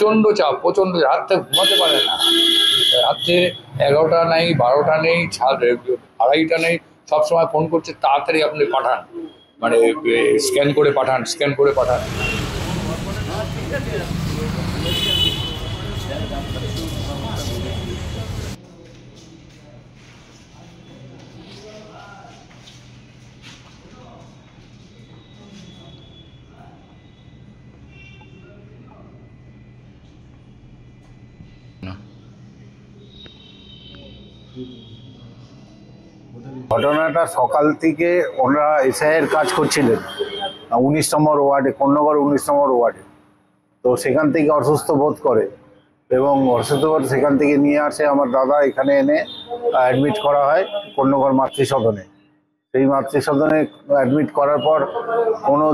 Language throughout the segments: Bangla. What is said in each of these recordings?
প্রচন্ড চাপ, প্রচন্ড রাত্রে ঘুমাতে পারে না। রাত্রে 11টা নেই, 12টা নেই, 2:30টা নেই, সবসময় ফোন করছে তাড়াতাড়ি আপনি পাঠান, মানে স্ক্যান করে পাঠান, স্ক্যান করে পাঠান। ঘটনাটা সকাল থেকে ওনারা এসআইয়ের কাজ করছিলেন 19 নম্বর ওয়ার্ডে, কন্যগর 19 নম্বর ওয়ার্ডে। তো সেখান থেকে অসুস্থ বোধ করে এবং অসুস্থ বোধ সেখান থেকে নিয়ে আসে আমার দাদা, এখানে এনে অ্যাডমিট করা হয় কন্যগর মাতৃসদনে। সেই মাতৃসদনে অ্যাডমিট করার পর কোনো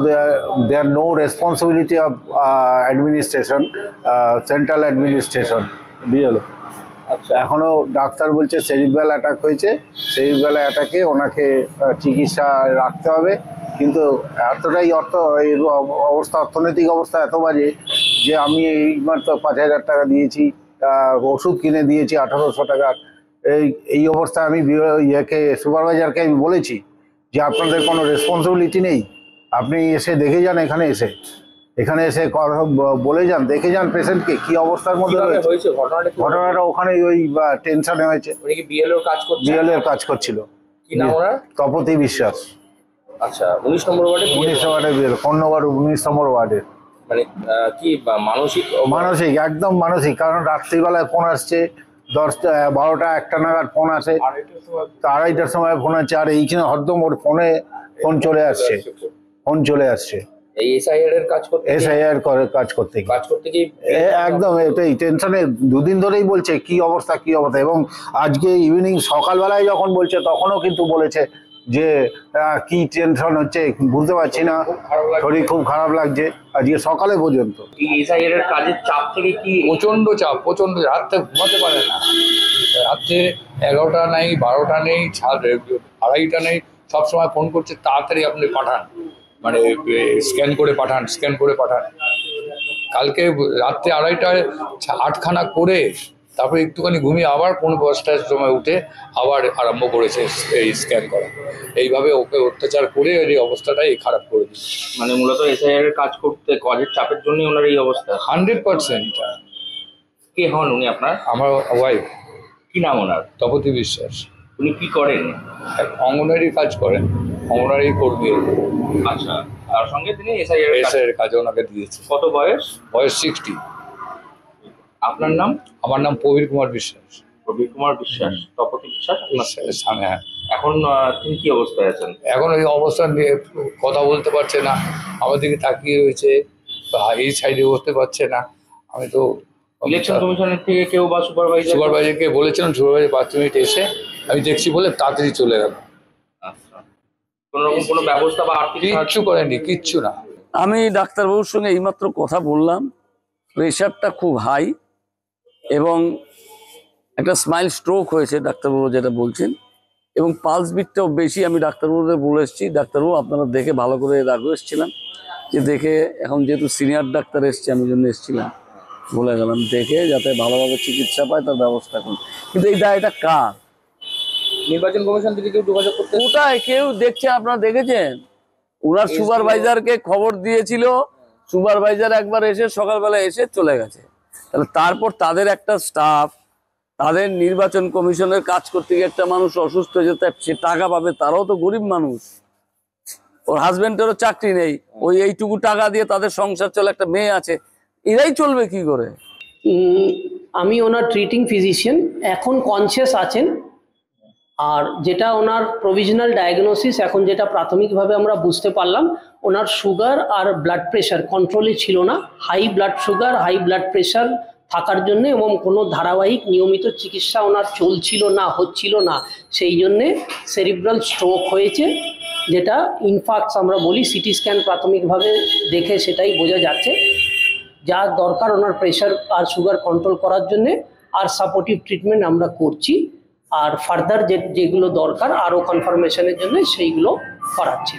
there no responsibility of administration, central administration BLO. আচ্ছা, এখনও ডাক্তার বলছে সেরিব্রাল অ্যাটাক হয়েছে, সেরিব্রাল অ্যাটাকে ওনাকে চিকিৎসা রাখতে হবে। কিন্তু এতটাই অবস্থা, অর্থনৈতিক অবস্থা এত বাজে যে আমি এইমাত্র 5,000 টাকা দিয়েছি, ওষুধ কিনে দিয়েছি 1800 টাকার। এই অবস্থায় আমি সুপারভাইজারকে আমি বলেছি যে আপনাদের কোনো রেসপন্সিবিলিটি নেই, আপনি এসে দেখে যান, এখানে এসে বলে যান, দেখে যান পেশেন্টকে কি অবস্থার মধ্যে রয়েছে। ঘটনাটা ওখানে ওই টেনশনে হয়েছে। বিএলও কাজ করছিল। তপতি বিশ্বাস। আচ্ছা, 19 নম্বর ওয়ার্ডে, 19 ওয়ার্ডে বিএলও, কন্যগর 19 নম্বর ওয়ার্ডের। মানে কি মানসিক, একদম মানসিক। কারণ রাত্রিবেলায় ফোন আসছে, 10টা 12টা 1টা নাগাদ ফোন আসে, 2:30টার সময় ফোন আছে, আর এইখানে হরদম ওর ফোন চলে আসছে। এই এসআইআর কাজ করতে গিয়ে একদম এটাই টেনশনে 2 দিন ধরেই বলছে কি অবস্থা। এবং আজকে ইভিনিং সকালবেলায় যখন বলছে তখনও কিন্তু বলেছে যে কি টেনশন হচ্ছে বুঝতে পারছি না, শরীর খুব খারাপ লাগছে আজকে সকালে পর্যন্ত। এসআইআর কাজের চাপ থেকে কি প্রচন্ড চাপ, প্রচন্ড রাত্রে ঘুমাতে পারে না। রাত্রে 11টা নেই, 12টা নেই, 2:30টা নেই, সবসময় ফোন করছে তাড়াতাড়ি আপনি পাঠান, মানে স্ক্যান করে পাঠান, স্ক্যান করে পাঠান। কালকে রাত্রে 2:30টায় 8খানা করে তারপরে একটুখানি ঘুমিয়ে আবার 5:10টার সময় উঠে আবার আরম্ভ করেছে এই স্ক্যান করা। এইভাবে ওকে অত্যাচার করে এই অবস্থাটাই খারাপ করে দিচ্ছে। মানে মূলত এসআইআর কাজের চাপের জন্য ওনার এই অবস্থা। 100%। কে হন উনি আপনার? আমার ওয়াইফ। কি নাম ওনার? তপতি বিশ্বাস। উনি কি করেন? অঙ্গনারী কাজ করেন, অঙ্গনারী কর্মী। আচ্ছা, তার সঙ্গে তিনি এসআইআর কাজ ওনাকে দিয়েছে। কত বয়স? বয়স 60। আপনার নাম? আমার নাম প্রবীর কুমার বিশ্বাস। প্রবীর কুমার বিশ্বাস, তপতি বিশ্বাস। হ্যাঁ। এখন তিনি কি অবস্থায় আছেন? এখন ওই অবস্থা নিয়ে কথা বলতে পারছে না, আমার দিকে তাকিয়ে রয়েছে, এই সাইডে বসতে পারছে না। আমি তো ইলেকশন কমিশনের থেকে কেউ বা সুপারভাইজারকে বলেছিলাম, সুপারভাইজার 5 মিনিট এসে আমি দেখছি বলে তাড়াতাড়ি চলে গেল। আচ্ছা, কোনো ব্যবস্থা বা আর্থিক কিচ্ছু করেনি, কিচ্ছু না। আমি ডাক্তারবাবুর সঙ্গে এইমাত্র কথা বললাম, প্রেশারটা খুব হাই এবং একটা স্মাইল স্ট্রোক হয়েছে ডাক্তারবাবু যেটা বলছেন, এবং পালস বিটটাও বেশি। আমি ডাক্তারবাবুদের বলে এসেছি, ডাক্তারবাবু আপনারা দেখে ভালো করে রাখবো এসেছিলাম, যে দেখে এখন যেহেতু সিনিয়র ডাক্তার এসছে আমি জন্য এসেছিলাম, বলে গেলাম দেখে যাতে ভালোভাবে চিকিৎসা পায় তার ব্যবস্থা করুন। কিন্তু এই দায়টা কার? নির্বাচন কমিশন থেকে কেউ যোগাযোগ করতে? ওটাই কেউ দেখছে, আপনারা দেখেছেন? ওনার সুপারভাইজারকে খবর দিয়েছিল, সুপারভাইজার একবার এসে সকালবেলা এসে চলে গেছে। তাহলে তারপর তাদের একটা স্টাফ, তাদের নির্বাচন কমিশনের কাজ করতে গিয়ে একটা মানুষ অসুস্থ হয়ে যেতে সে টাকা পাবে, তারাও তো গরিব মানুষ, ওর হাজবেন্ডেরও চাকরি নেই, ওই এইটুকু টাকা দিয়ে তাদের সংসার চলে, একটা মেয়ে আছে, এরাই চলবে কি করে? আমি ওনার ট্রিটিং ফিজিশিয়ান, এখন কনসিয়াস আছেন। আর যেটা ওনার প্রভিশনাল ডায়াগনোসিস, এখন যেটা প্রাথমিকভাবে আমরা বুঝতে পারলাম, ওনার সুগার আর ব্লাড প্রেশার কন্ট্রোলে ছিল না। High blood sugar, high blood pressure থাকার জন্য এবং কোনো ধারাবাহিক নিয়মিত চিকিৎসা ওনার হচ্ছিল না, সেই জন্যে সেরিব্রাল স্ট্রোক হয়েছে, যেটা ইনফাক্ট আমরা বলি। সিটি স্ক্যান প্রাথমিকভাবে দেখে সেটাই বোঝা যাচ্ছে। যা দরকার ওনার প্রেশার আর সুগার কন্ট্রোল করার জন্যে আর সাপোর্টিভ ট্রিটমেন্ট আমরা করছি, আর ফার্দার যেগুলো দরকার আরও কনফার্মেশনের জন্য সেইগুলো করাচ্ছি।